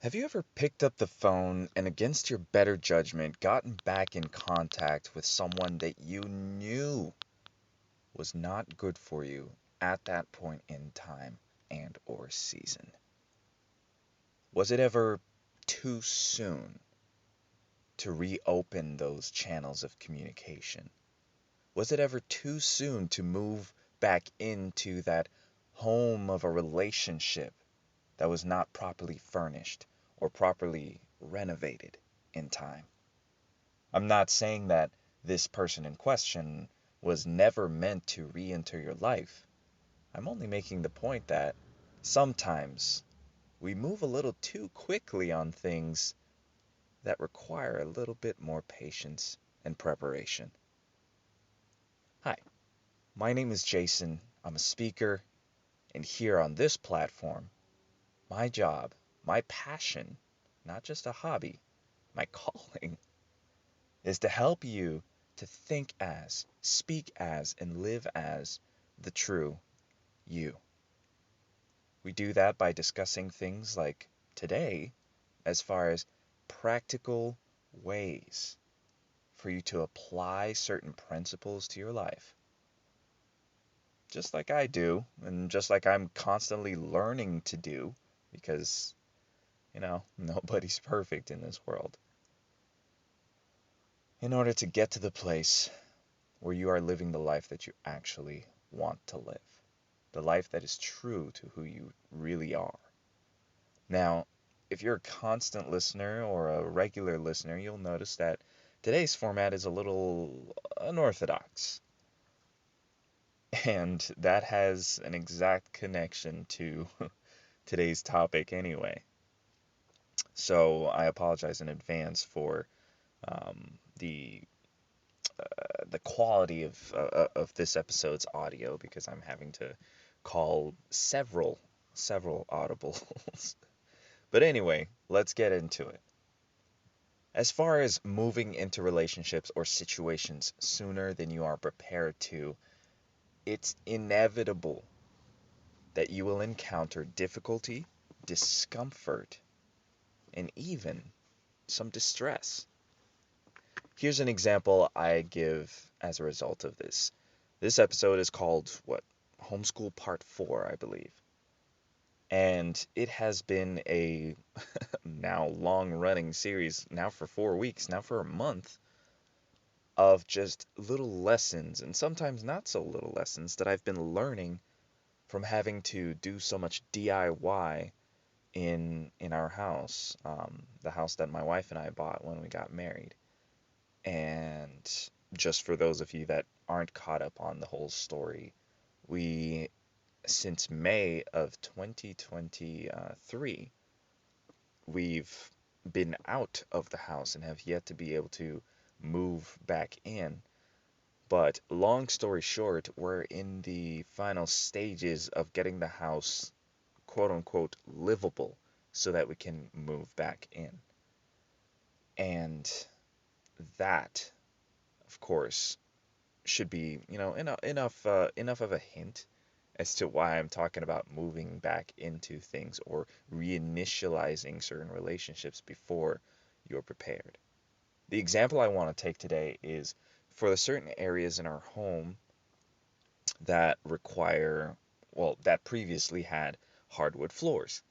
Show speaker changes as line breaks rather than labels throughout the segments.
Have you ever picked up the phone and, against your better judgment, gotten back in contact with someone that you knew was not good for you at that point in time and or season? Was it ever too soon to reopen those channels of communication? Was it ever too soon to move back into that home of a relationship that was not properly furnished or properly renovated in time? I'm not saying that this person in question was never meant to re enter your life. I'm only making the point that sometimes we move a little too quickly on things that require a little bit more patience and preparation. Hi, my name is Jason. I'm a speaker, and here on this platform, my job, my passion, not just a hobby, my calling, is to help you to think as, speak as, and live as the true you. We do that by discussing things like today, as far as practical ways for you to apply certain principles to your life. Just like I do, and just like I'm constantly learning to do, because, nobody's perfect in this world. In order to get to the place where you are living the life that you actually want to live, the life that is true to who you really are. Now, if you're a constant listener or a regular listener, you'll notice that today's format is a little unorthodox. And that has an exact connection to today's topic anyway. So I apologize in advance for the quality of this episode's audio, because I'm having to call several audibles. But anyway, let's get into it. As far as moving into relationships or situations sooner than you are prepared to, it's inevitable that you will encounter difficulty, discomfort, and even some distress. Here's an example I give as a result of this. This episode is called, Homeschool Part 4, I believe. And it has been a now long running series, now for 4 weeks, now for a month, of just little lessons, and sometimes not so little lessons, that I've been learning from having to do so much DIY in our house, the house that my wife and I bought when we got married. And just for those of you that aren't caught up on the whole story, we, since May of 2023, we've been out of the house and have yet to be able to move back in. But long story short, we're in the final stages of getting the house quote unquote livable so that we can move back in. And that, of course, should be, enough of a hint as to why I'm talking about moving back into things or reinitializing certain relationships before you're prepared. The example I want to take today is for the certain areas in our home that require, that previously had hardwood floors.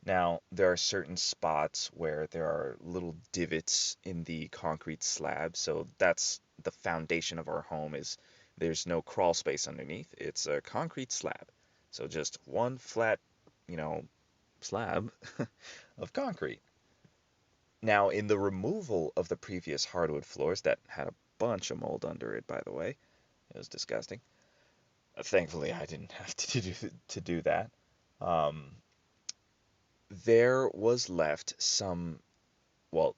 Now, there are certain spots where there are little divots in the concrete slab, so that's the foundation of our home. Is There's no crawl space underneath. It's a concrete slab. So just one flat, you know, slab of concrete. Now, in the removal of the previous hardwood floors that had a bunch of mold under it, by the way, it was disgusting. Thankfully, I didn't have to do that. Um, there was left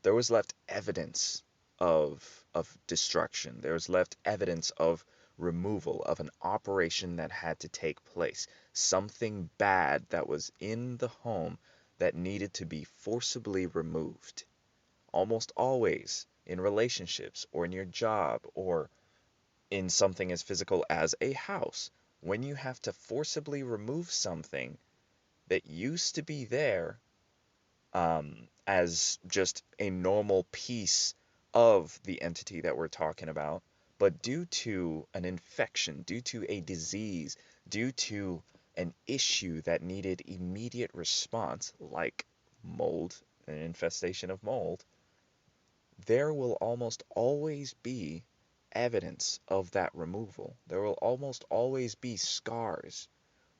there was left evidence of destruction. There was left evidence of removal, of an operation that had to take place. Something bad that was in the home that needed to be forcibly removed. Almost always in relationships or in your job or in something as physical as a house, when you have to forcibly remove something that used to be there, as just a normal piece of the entity that we're talking about, but due to an infection, due to a disease, due to an issue that needed immediate response, like mold, an infestation of mold, there will almost always be evidence of that removal. There will almost always be scars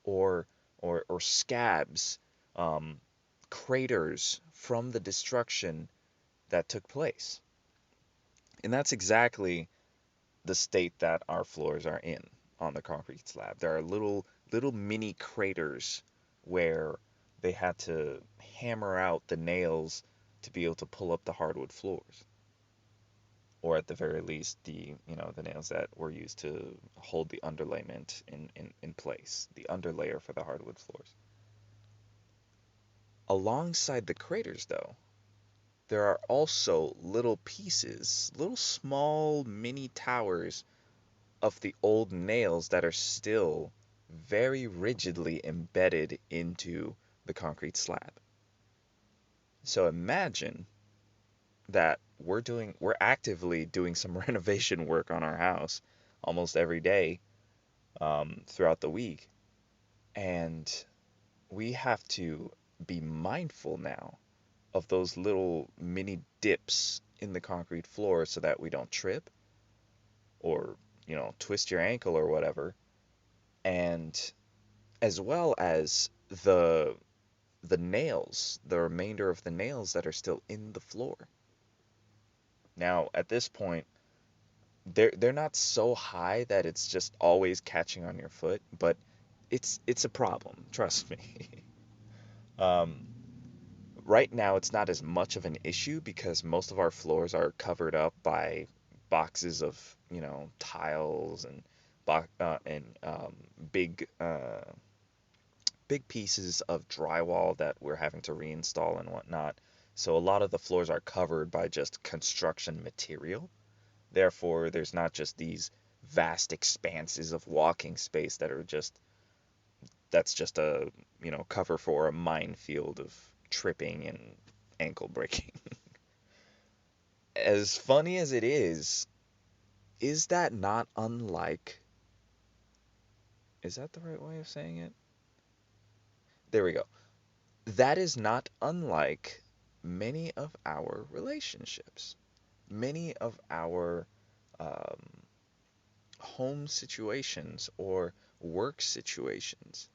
or or scabs, um, craters from the destruction that took place. And that's exactly the state that our floors are in on the concrete slab. There are little mini craters where they had to hammer out the nails to be able to pull up the hardwood floors. Or at the very least, the nails that were used to hold the underlayment in place, the underlayer for the hardwood floors. Alongside the craters, though, there are also little pieces, little small mini towers of the old nails that are still very rigidly embedded into the concrete slab. So imagine that we're actively doing some renovation work on our house almost every day, throughout the week, and we have to be mindful now of those little mini dips in the concrete floor so that we don't trip or, twist your ankle or whatever. And as well as the nails, the remainder of the nails that are still in the floor. Now, at this point, they're not so high that it's just always catching on your foot, but it's a problem, trust me. Um, Right now, it's not as much of an issue because most of our floors are covered up by boxes of, tiles and big big pieces of drywall that we're having to reinstall and whatnot. So a lot of the floors are covered by just construction material. Therefore, there's not just these vast expanses of walking space that's just a, cover for a minefield of tripping and ankle breaking. As funny as it is that not unlike, is that the right way of saying it? There we go. That is not unlike many of our relationships, many of our um, home situations or work situations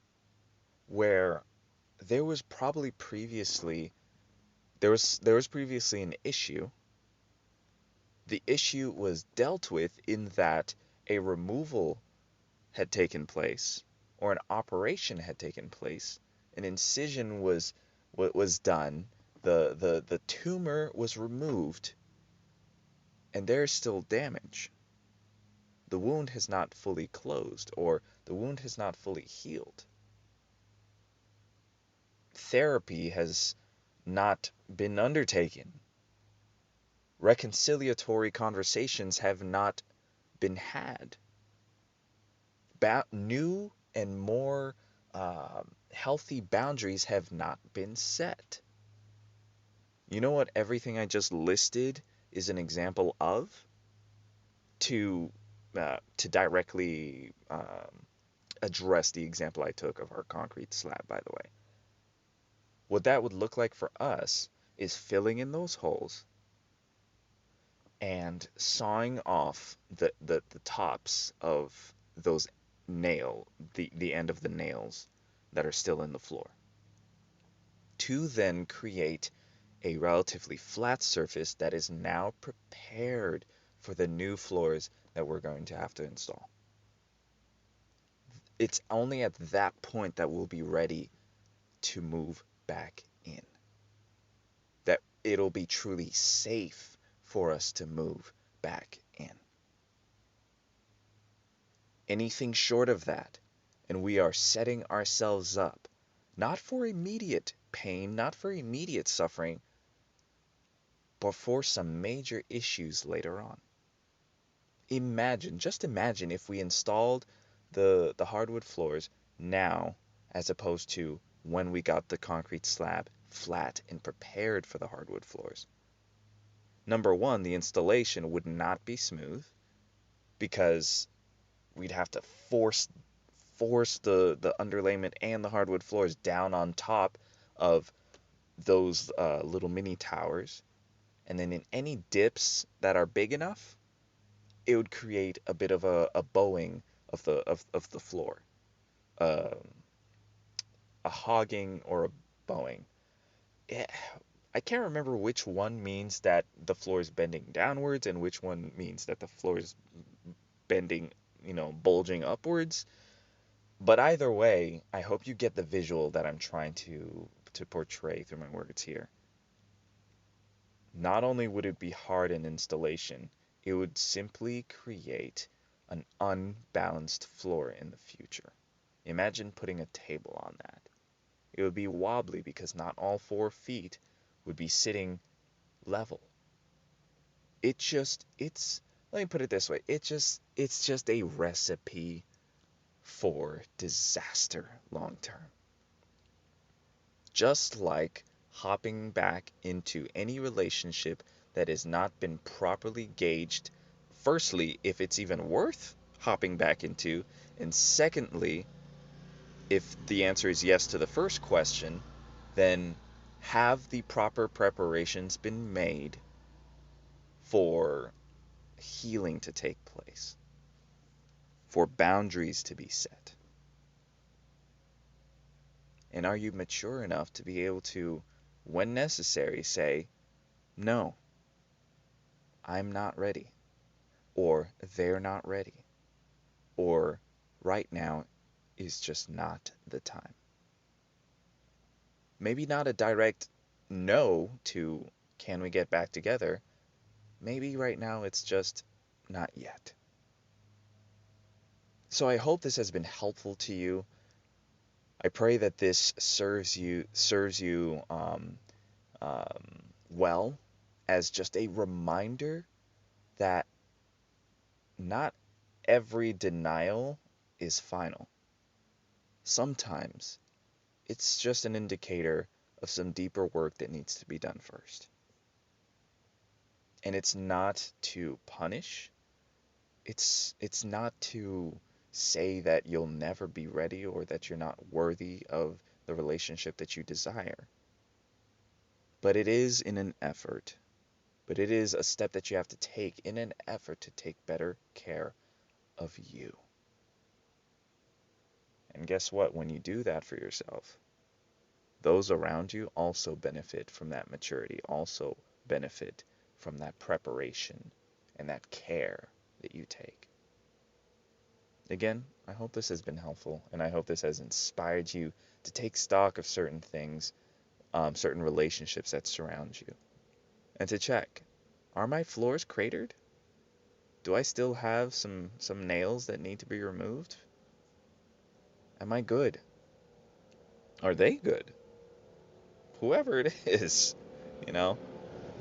where there was probably previously there was previously an issue. The issue was dealt with in that a removal had taken place or an operation had taken place. An incision was done. The tumor was removed, and there's still damage. The wound has not fully closed, or the wound has not fully healed. Therapy has not been undertaken. Reconciliatory conversations have not been had. New and more healthy boundaries have not been set. You know what everything I just listed is an example of? To directly address the example I took of our concrete slab, by the way. What that would look like for us is filling in those holes and sawing off the tops of those the end of the nails that are still in the floor, to then create a relatively flat surface that is now prepared for the new floors that we're going to have to install. It's only at that point that we'll be ready to move back in, that it'll be truly safe for us to move back in. Anything short of that, and we are setting ourselves up not for immediate pain, not for immediate suffering, but for some major issues later on. Just imagine if we installed the hardwood floors now as opposed to when we got the concrete slab flat and prepared for the hardwood floors. Number one, the installation would not be smooth because we'd have to force the underlayment and the hardwood floors down on top of those little mini towers. And then in any dips that are big enough, it would create a bit of a bowing of the floor, um, a hogging or a bowing. Eh, I can't remember which one means that the floor is bending downwards and which one means that the floor is bending, bulging upwards. But either way, I hope you get the visual that I'm trying to portray through my words here. Not only would it be hard in installation, it would simply create an unbalanced floor in the future. Imagine putting a table on that. It would be wobbly because not all 4 feet would be sitting level. Let me put it this way, it's just a recipe for disaster long term. Just like hopping back into any relationship that has not been properly gauged, firstly, if it's even worth hopping back into, and secondly, if the answer is yes to the first question, then have the proper preparations been made for healing to take place, for boundaries to be set? And are you mature enough to be able to, when necessary, say, no, I'm not ready, or they're not ready, or right now is just not the time? Maybe not a direct no to can we get back together. Maybe right now it's just not yet. So I hope this has been helpful to you. I pray that this serves you well, as just a reminder that not every denial is final. Sometimes it's just an indicator of some deeper work that needs to be done first. And it's not to punish. It's not to say that you'll never be ready or that you're not worthy of the relationship that you desire. But it is a step that you have to take in an effort to take better care of you. And guess what? When you do that for yourself, those around you also benefit from that maturity, also benefit from that preparation and that care that you take. Again, I hope this has been helpful, and I hope this has inspired you to take stock of certain things, certain relationships that surround you, and to check, are my floors cratered? Do I still have some nails that need to be removed? Am I good? Are they good? Whoever it is, you know,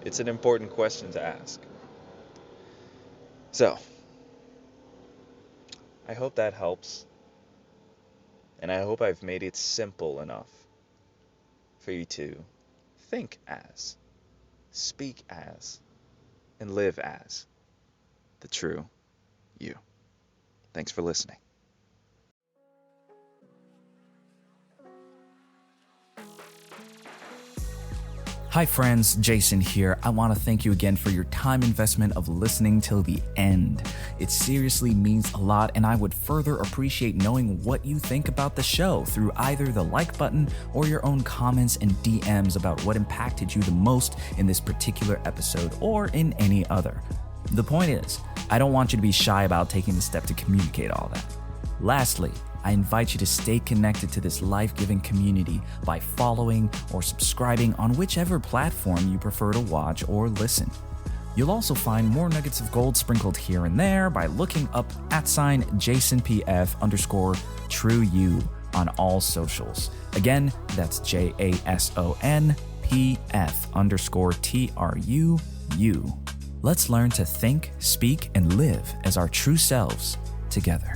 it's an important question to ask. So, I hope that helps, and I hope I've made it simple enough for you to think as, speak as, and live as the true you. Thanks for listening.
Hi friends, Jason here. I want to thank you again for your time investment of listening till the end. It seriously means a lot, and I would further appreciate knowing what you think about the show through either the like button or your own comments and DMs about what impacted you the most in this particular episode or in any other. The point is, I don't want you to be shy about taking the step to communicate all that. Lastly, I invite you to stay connected to this life-giving community by following or subscribing on whichever platform you prefer to watch or listen. You'll also find more nuggets of gold sprinkled here and there by looking up @JasonPF_TRU-U on all socials. Again, that's JASONPF_TRU-U. Let's learn to think, speak, and live as our true selves together.